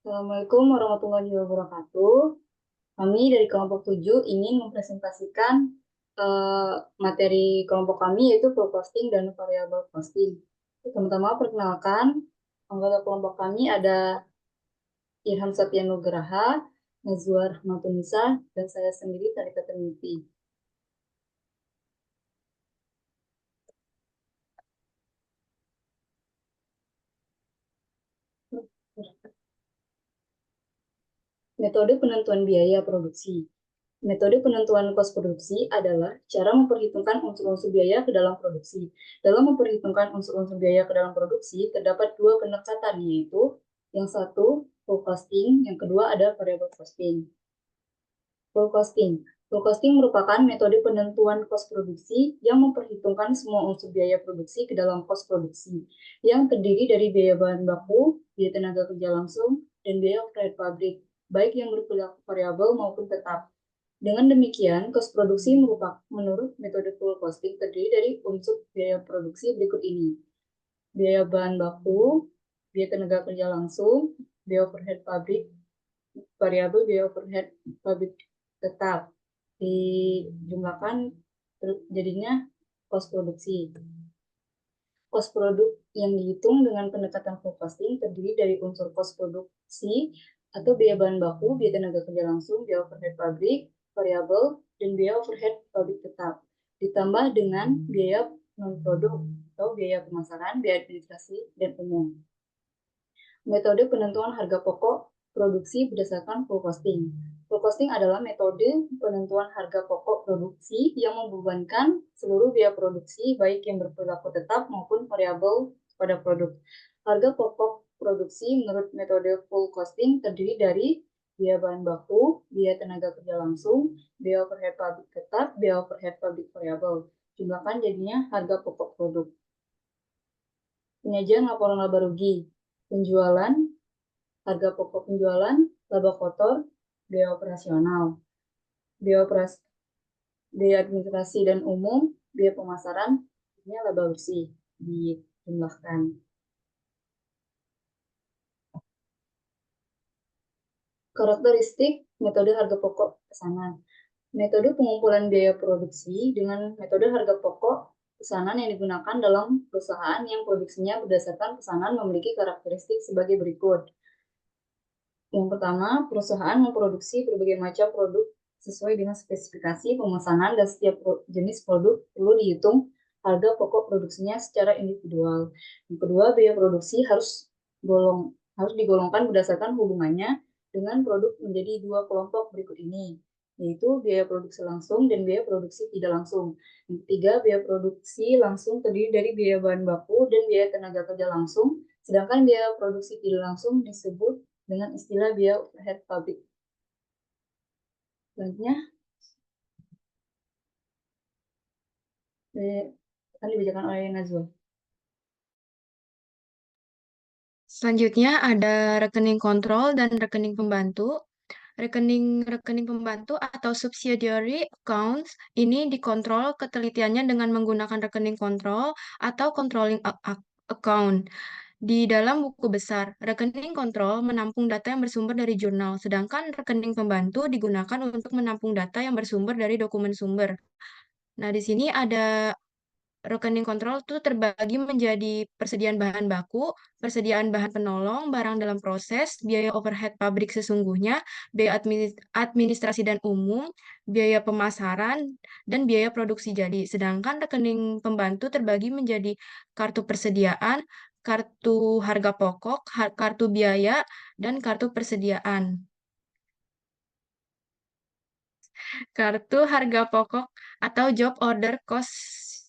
Assalamualaikum warahmatullahi wabarakatuh. Kami dari kelompok 7 ingin mempresentasikan materi kelompok kami yaitu flow costing dan variable costing. Pertama-tama perkenalkan, anggota kelompok kami ada Irham Satya Nugraha, Nazwa Rahmatunisa, dan saya sendiri Tarika Terniti. Metode penentuan biaya produksi. Metode penentuan kos produksi adalah cara memperhitungkan unsur-unsur biaya ke dalam produksi. Dalam memperhitungkan unsur-unsur biaya ke dalam produksi, terdapat dua pendekatan, yaitu yang satu, full costing, yang kedua ada variable costing. Full costing. Full costing merupakan metode penentuan kos produksi yang memperhitungkan semua unsur biaya produksi ke dalam kos produksi, yang terdiri dari biaya bahan baku, biaya tenaga kerja langsung, dan biaya overhead pabrik, baik yang berperilaku variabel maupun tetap. Dengan demikian, kos produksi merupakan menurut metode full costing terdiri dari unsur biaya produksi berikut ini. Biaya bahan baku, biaya tenaga kerja langsung, biaya overhead pabrik, variabel biaya overhead pabrik tetap. Dijumlahkan jadinya kos produksi. Kos produk yang dihitung dengan pendekatan full costing terdiri dari unsur kos produksi atau biaya bahan baku, biaya tenaga kerja langsung, biaya overhead pabrik, variabel, dan biaya overhead pabrik tetap. Ditambah dengan biaya non-produk atau biaya pemasaran, biaya administrasi, dan umum. Metode penentuan harga pokok produksi berdasarkan full costing. Full costing adalah metode penentuan harga pokok produksi yang membebankan seluruh biaya produksi, baik yang berperilaku tetap maupun variabel pada produk. Harga pokok produksi menurut metode full costing terdiri dari biaya bahan baku, biaya tenaga kerja langsung, biaya overhead pabrik tetap, biaya overhead pabrik variabel. Jumlahkan jadinya harga pokok produk. Penyajian laporan laba rugi. Penjualan, harga pokok penjualan, laba kotor, biaya operasional, biaya administrasi dan umum, biaya pemasaran, ini laba bersih dijumlahkan. Karakteristik metode harga pokok pesanan. Metode pengumpulan biaya produksi dengan metode harga pokok pesanan yang digunakan dalam perusahaan yang produksinya berdasarkan pesanan memiliki karakteristik sebagai berikut. Yang pertama, perusahaan memproduksi berbagai macam produk sesuai dengan spesifikasi pemesanan dan setiap jenis produk perlu dihitung harga pokok produksinya secara individual. Yang kedua, biaya produksi harus digolongkan berdasarkan hubungannya dengan produk menjadi dua kelompok berikut ini, yaitu biaya produksi langsung dan biaya produksi tidak langsung. Yang ketiga, biaya produksi langsung terdiri dari biaya bahan baku dan biaya tenaga kerja langsung, sedangkan biaya produksi tidak langsung disebut dengan istilah biaya overhead pabrik. Selanjutnya, akan dibacakan oleh Nazwa. Selanjutnya ada rekening kontrol dan rekening pembantu. Rekening pembantu atau subsidiary accounts ini dikontrol ketelitiannya dengan menggunakan rekening kontrol atau controlling account. Di dalam buku besar, rekening kontrol menampung data yang bersumber dari jurnal, sedangkan rekening pembantu digunakan untuk menampung data yang bersumber dari dokumen sumber. Nah, di sini ada rekening kontrol itu terbagi menjadi persediaan bahan baku, persediaan bahan penolong, barang dalam proses, biaya overhead pabrik sesungguhnya, biaya administrasi dan umum, biaya pemasaran, dan biaya produksi jadi. Sedangkan rekening pembantu terbagi menjadi kartu persediaan, kartu harga pokok, kartu biaya, dan kartu persediaan. Kartu harga pokok atau job order cost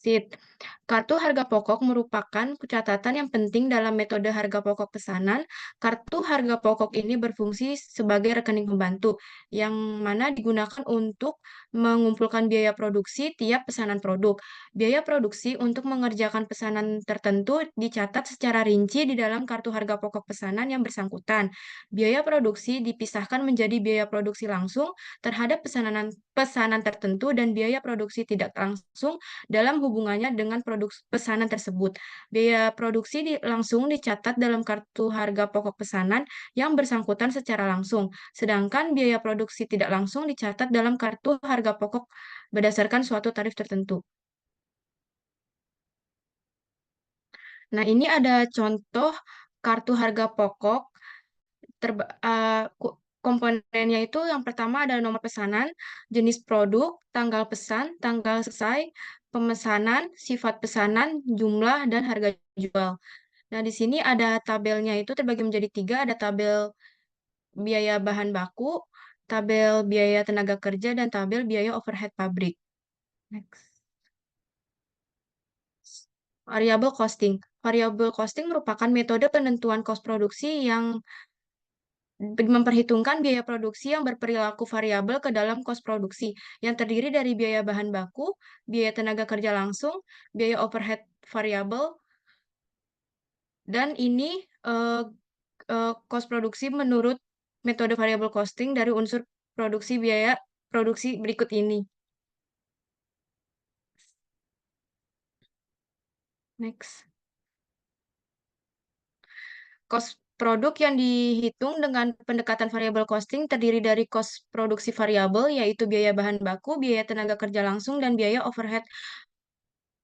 sheet. Kartu harga pokok merupakan catatan yang penting dalam metode harga pokok pesanan. Kartu harga pokok ini berfungsi sebagai rekening pembantu, yang mana digunakan untuk mengumpulkan biaya produksi tiap pesanan produk. Biaya produksi untuk mengerjakan pesanan tertentu dicatat secara rinci di dalam kartu harga pokok pesanan yang bersangkutan. Biaya produksi dipisahkan menjadi biaya produksi langsung terhadap pesanan tertentu dan biaya produksi tidak langsung dalam hubungannya dengan dengan pesanan tersebut. Biaya produksi langsung dicatat dalam kartu harga pokok pesanan yang bersangkutan secara langsung, sedangkan biaya produksi tidak langsung dicatat dalam kartu harga pokok berdasarkan suatu tarif tertentu. Nah, ini ada contoh kartu harga pokok. Komponennya itu yang pertama ada nomor pesanan, jenis produk, tanggal pesan, tanggal selesai, pemesanan, sifat pesanan, jumlah, dan harga jual. Nah, di sini ada tabelnya itu terbagi menjadi tiga, ada tabel biaya bahan baku, tabel biaya tenaga kerja, dan tabel biaya overhead pabrik. Next. Variable costing. Variable costing merupakan metode penentuan kos produksi yang memperhitungkan biaya produksi yang berperilaku variabel ke dalam kos produksi, yang terdiri dari biaya bahan baku, biaya tenaga kerja langsung, biaya overhead variabel, dan ini eh, kos produksi menurut metode variable costing dari unsur produksi biaya produksi berikut ini. Next. Kos produk yang dihitung dengan pendekatan variable costing terdiri dari kos produksi variabel, yaitu biaya bahan baku, biaya tenaga kerja langsung, dan biaya overhead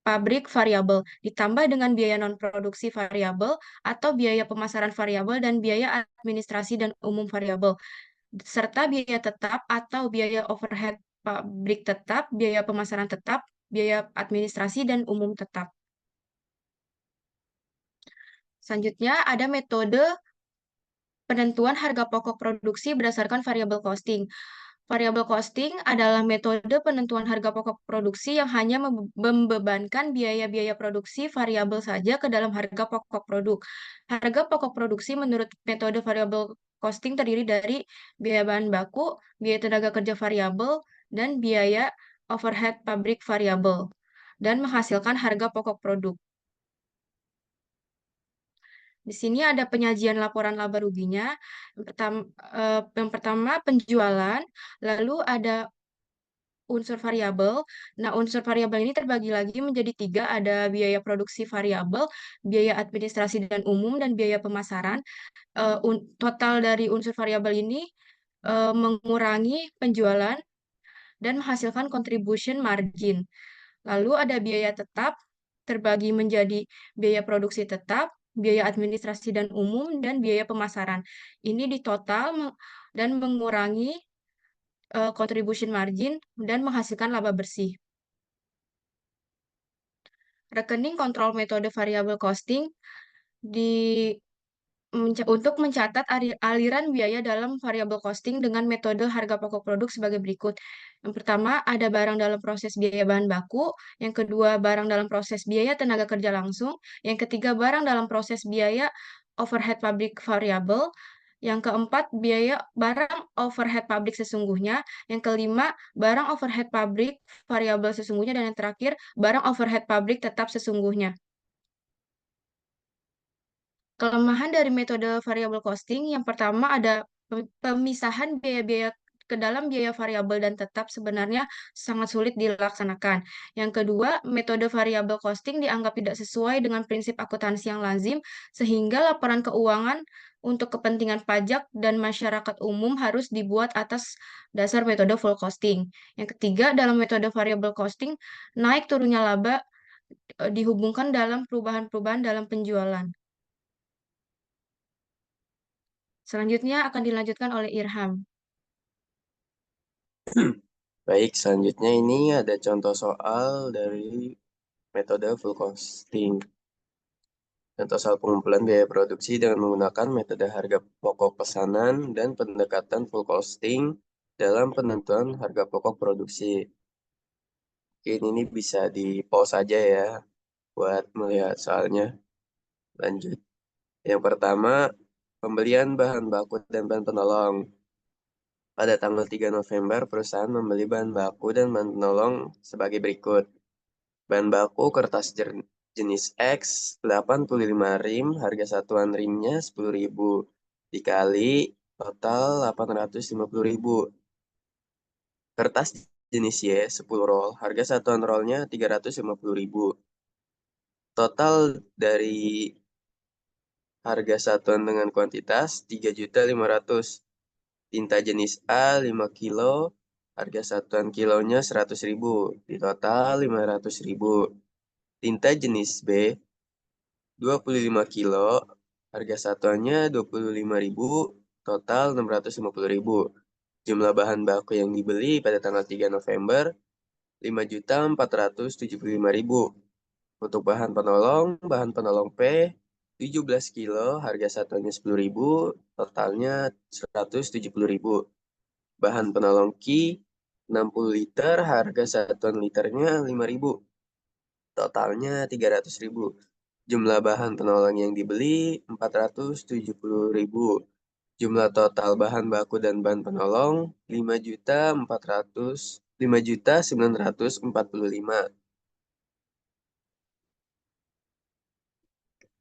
pabrik variabel, ditambah dengan biaya non-produksi variabel atau biaya pemasaran variabel dan biaya administrasi dan umum variabel, serta biaya tetap atau biaya overhead pabrik tetap, biaya pemasaran tetap, biaya administrasi dan umum tetap. Selanjutnya ada metode penentuan harga pokok produksi berdasarkan variable costing. Variable costing adalah metode penentuan harga pokok produksi yang hanya membebankan biaya-biaya produksi variabel saja ke dalam harga pokok produk. Harga pokok produksi menurut metode variable costing terdiri dari biaya bahan baku, biaya tenaga kerja variabel, dan biaya overhead pabrik variabel, dan menghasilkan harga pokok produk. Di sini ada penyajian laporan laba ruginya. Yang pertama penjualan, lalu ada unsur variabel. Nah, unsur variabel ini terbagi lagi menjadi tiga, ada biaya produksi variabel, biaya administrasi dan umum, dan biaya pemasaran. Total dari unsur variabel ini mengurangi penjualan dan menghasilkan contribution margin. Lalu ada biaya tetap, terbagi menjadi biaya produksi tetap, biaya administrasi dan umum, dan biaya pemasaran. Ini di total dan mengurangi contribution margin dan menghasilkan laba bersih. Rekening kontrol metode variable costing di untuk mencatat aliran biaya dalam variable costing dengan metode harga pokok produk sebagai berikut. Yang pertama, ada barang dalam proses biaya bahan baku. Yang kedua, barang dalam proses biaya tenaga kerja langsung. Yang ketiga, barang dalam proses biaya overhead pabrik variable. Yang keempat, biaya barang overhead pabrik sesungguhnya. Yang kelima, barang overhead pabrik variabel sesungguhnya. Dan yang terakhir, barang overhead pabrik tetap sesungguhnya. Kelemahan dari metode variable costing yang pertama ada pemisahan biaya-biaya ke dalam biaya variabel dan tetap sebenarnya sangat sulit dilaksanakan. Yang kedua, metode variable costing dianggap tidak sesuai dengan prinsip akuntansi yang lazim, sehingga laporan keuangan untuk kepentingan pajak dan masyarakat umum harus dibuat atas dasar metode full costing. Yang ketiga, dalam metode variable costing, naik turunnya laba dihubungkan dalam perubahan-perubahan dalam penjualan. Selanjutnya akan dilanjutkan oleh Irham. Baik, selanjutnya ini ada contoh soal dari metode full costing. Contoh soal pengumpulan biaya produksi dengan menggunakan metode harga pokok pesanan dan pendekatan full costing dalam penentuan harga pokok produksi. Mungkin ini bisa di pause saja ya buat melihat soalnya. Lanjut. Yang pertama, pembelian bahan baku dan bahan penolong. Pada tanggal 3 November, perusahaan membeli bahan baku dan bahan penolong sebagai berikut. Bahan baku kertas jenis X, 85 rim, harga satuan rimnya 10.000, dikali total 850.000. Kertas jenis Y, 10 roll, harga satuan rollnya 350.000. Total dari harga satuan dengan kuantitas 3.500.000. Tinta jenis A 5 kilo, harga satuan kilonya 100.000, di total 500.000. Tinta jenis B 25 kilo, harga satuannya 25.000, total 650.000. Jumlah bahan baku yang dibeli pada tanggal 3 November 5.475.000. Untuk bahan penolong P 17 kilo, harga satuannya 10.000, totalnya 170.000. Bahan penolong Q 60 liter, harga satuan liternya 5.000, totalnya 300.000. Jumlah bahan penolong yang dibeli 470.000. Jumlah total bahan baku dan bahan penolong 5.945.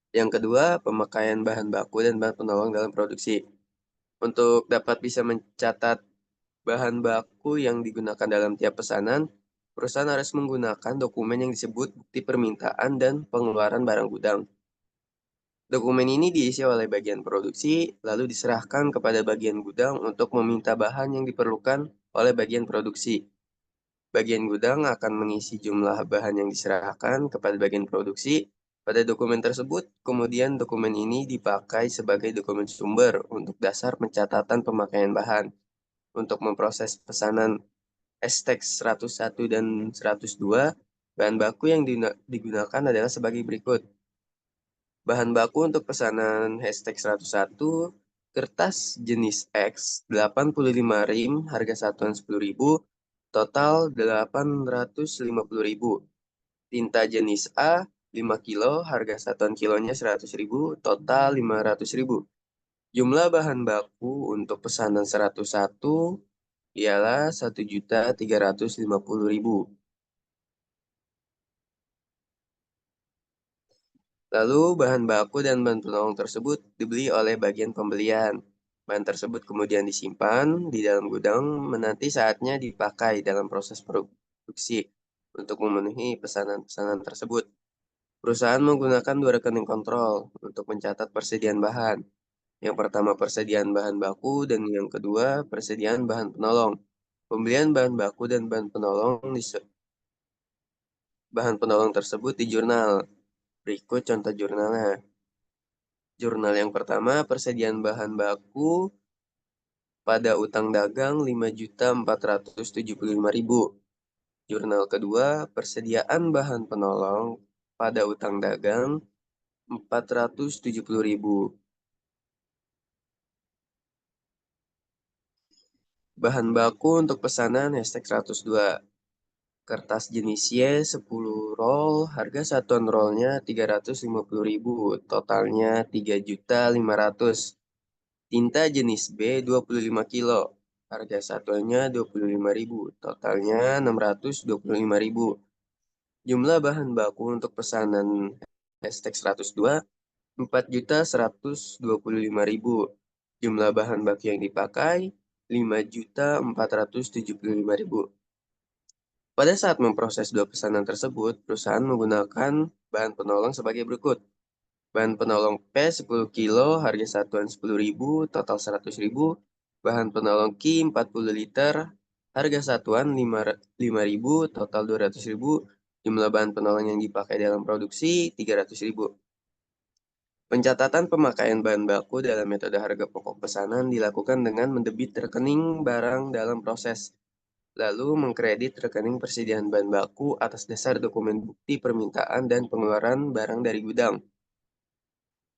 Yang kedua, pemakaian bahan baku dan bahan penolong dalam produksi. Untuk dapat bisa mencatat bahan baku yang digunakan dalam tiap pesanan, perusahaan harus menggunakan dokumen yang disebut bukti permintaan dan pengeluaran barang gudang. Dokumen ini diisi oleh bagian produksi, lalu diserahkan kepada bagian gudang untuk meminta bahan yang diperlukan oleh bagian produksi. Bagian gudang akan mengisi jumlah bahan yang diserahkan kepada bagian produksi pada dokumen tersebut. Kemudian dokumen ini dipakai sebagai dokumen sumber untuk dasar pencatatan pemakaian bahan. Untuk memproses pesanan STEX 101 dan 102, bahan baku yang digunakan adalah sebagai berikut. Bahan baku untuk pesanan hashtag 101, kertas jenis X 85 rim, harga satuan 10.000, total 850.000. Tinta jenis A 5 kilo, harga satuan kilonya 100.000, total 500.000. Jumlah bahan baku untuk pesanan 101 ialah 1.350.000. Lalu bahan baku dan bahan penolong tersebut dibeli oleh bagian pembelian. Bahan tersebut kemudian disimpan di dalam gudang menanti saatnya dipakai dalam proses produksi untuk memenuhi pesanan-pesanan tersebut. Perusahaan menggunakan dua rekening kontrol untuk mencatat persediaan bahan. Yang pertama persediaan bahan baku dan yang kedua persediaan bahan penolong. Pembelian bahan baku dan bahan penolong tersebut di jurnal. Berikut contoh jurnalnya. Jurnal yang pertama, persediaan bahan baku pada utang dagang 5.475.000. Jurnal kedua, persediaan bahan penolong pada utang dagang 470.000. Bahan baku untuk pesanan hashtag 102. Kertas jenis Y 10 roll, harga satuan rollnya 350.000, totalnya 3.500.000. Tinta jenis B 25 kilo, harga satuannya 25.000, totalnya 625.000. Jumlah bahan baku untuk pesanan hashtag 102, 4.125.000. Jumlah bahan baku yang dipakai, 5.475.000. Pada saat memproses dua pesanan tersebut, perusahaan menggunakan bahan penolong sebagai berikut. Bahan penolong P 10 kilo, harga satuan 10.000, total 100.000. Bahan penolong Q 40 liter, harga satuan 5.000, total 200.000. Jumlah bahan penolong yang dipakai dalam produksi 300.000. Pencatatan pemakaian bahan baku dalam metode harga pokok pesanan dilakukan dengan mendebit rekening barang dalam proses, lalu mengkredit rekening persediaan bahan baku atas dasar dokumen bukti permintaan dan pengeluaran barang dari gudang.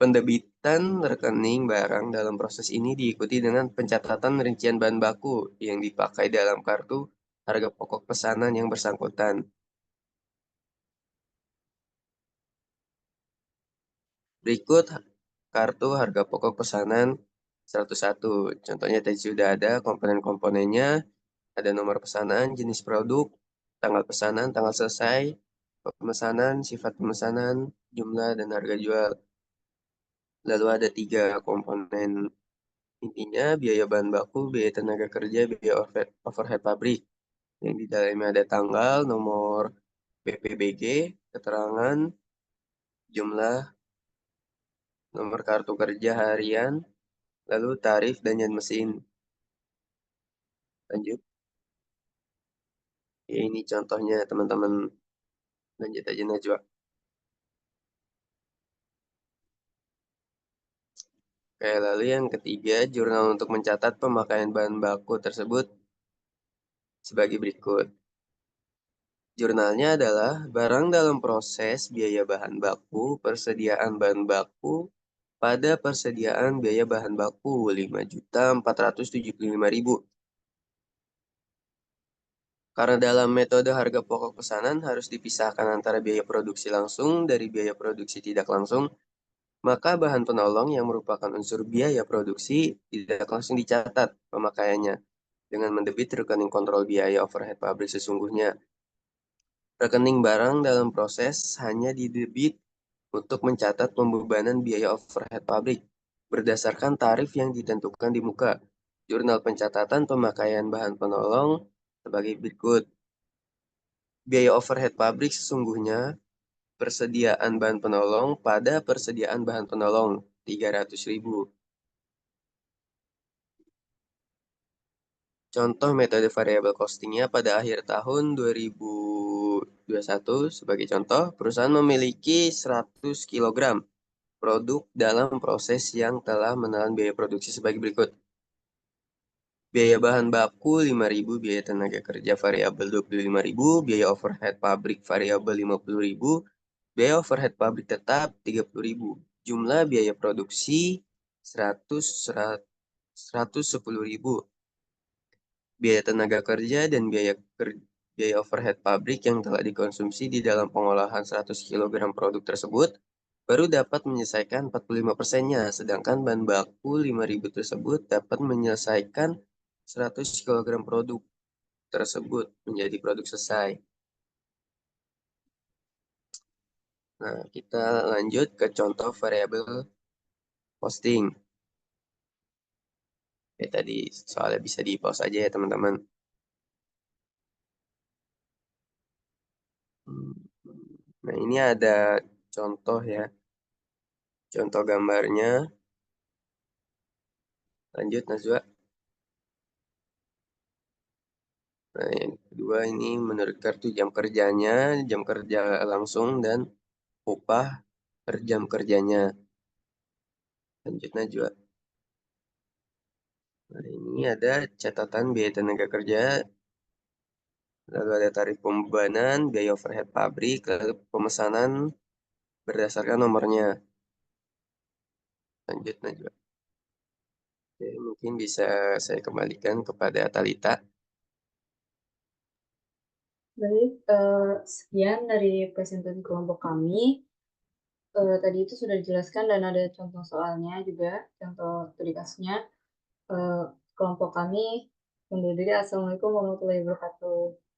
Pendebitan rekening barang dalam proses ini diikuti dengan pencatatan rincian bahan baku yang dipakai dalam kartu harga pokok pesanan yang bersangkutan. Berikut kartu harga pokok pesanan 101. Contohnya tadi sudah ada komponen-komponennya, ada nomor pesanan, jenis produk, tanggal pesanan, tanggal selesai, pemesanan, sifat pemesanan, jumlah, dan harga jual. Lalu ada 3 komponen intinya, biaya bahan baku, biaya tenaga kerja, biaya overhead pabrik. Yang di dalamnya ada tanggal, nomor BPBG, keterangan, jumlah, nomor kartu kerja harian, lalu tarif dan jam mesin. Lanjut. Ya, ini contohnya teman-teman. Lanjut aja Najwa. Oke, lalu yang ketiga, jurnal untuk mencatat pemakaian bahan baku tersebut sebagai berikut. Jurnalnya adalah barang dalam proses biaya bahan baku, persediaan bahan baku, pada persediaan biaya bahan baku 5.475.000. Karena dalam metode harga pokok pesanan harus dipisahkan antara biaya produksi langsung dari biaya produksi tidak langsung, maka bahan penolong yang merupakan unsur biaya produksi tidak langsung dicatat pemakaiannya dengan mendebit rekening kontrol biaya overhead pabrik sesungguhnya. Rekening barang dalam proses hanya didebit untuk mencatat pembebanan biaya overhead pabrik berdasarkan tarif yang ditentukan di muka jurnal pencatatan pemakaian bahan penolong sebagai berikut. Biaya overhead pabrik sesungguhnya persediaan bahan penolong pada persediaan bahan penolong 300.000. Contoh metode variable costingnya pada akhir tahun 2021 sebagai contoh, perusahaan memiliki 100 kg produk dalam proses yang telah menelan biaya produksi sebagai berikut. Biaya bahan baku 5.000, biaya tenaga kerja variabel 25.000, biaya overhead pabrik variabel 50.000, biaya overhead pabrik tetap 30.000. Jumlah biaya produksi 110.000. Biaya tenaga kerja dan biaya overhead pabrik yang telah dikonsumsi di dalam pengolahan 100 kg produk tersebut baru dapat menyelesaikan 45%-nya, sedangkan bahan baku 5.000 tersebut dapat menyelesaikan 100 kg produk tersebut menjadi produk selesai. Nah, kita lanjut ke contoh variabel costing. Ya, tadi soalnya bisa di pause aja ya teman-teman. Nah, ini ada contoh ya. Contoh gambarnya. Lanjut, Najwa. Nah, yang kedua ini menurut kartu jam kerjanya, jam kerja langsung, dan upah per jam kerjanya. Lanjut, Najwa. Nah, ini ada catatan biaya tenaga kerja, lalu ada tarif pembebanan, biaya overhead pabrik, lalu pemesanan berdasarkan nomornya. Lanjut, Najwa. Oke, mungkin bisa saya kembalikan kepada Talita. Baik, sekian dari presentasi kelompok kami. Tadi itu sudah dijelaskan dan ada contoh soalnya juga, contoh studi kasusnya. Kelompok kami undur diri. Assalamualaikum warahmatullahi wabarakatuh.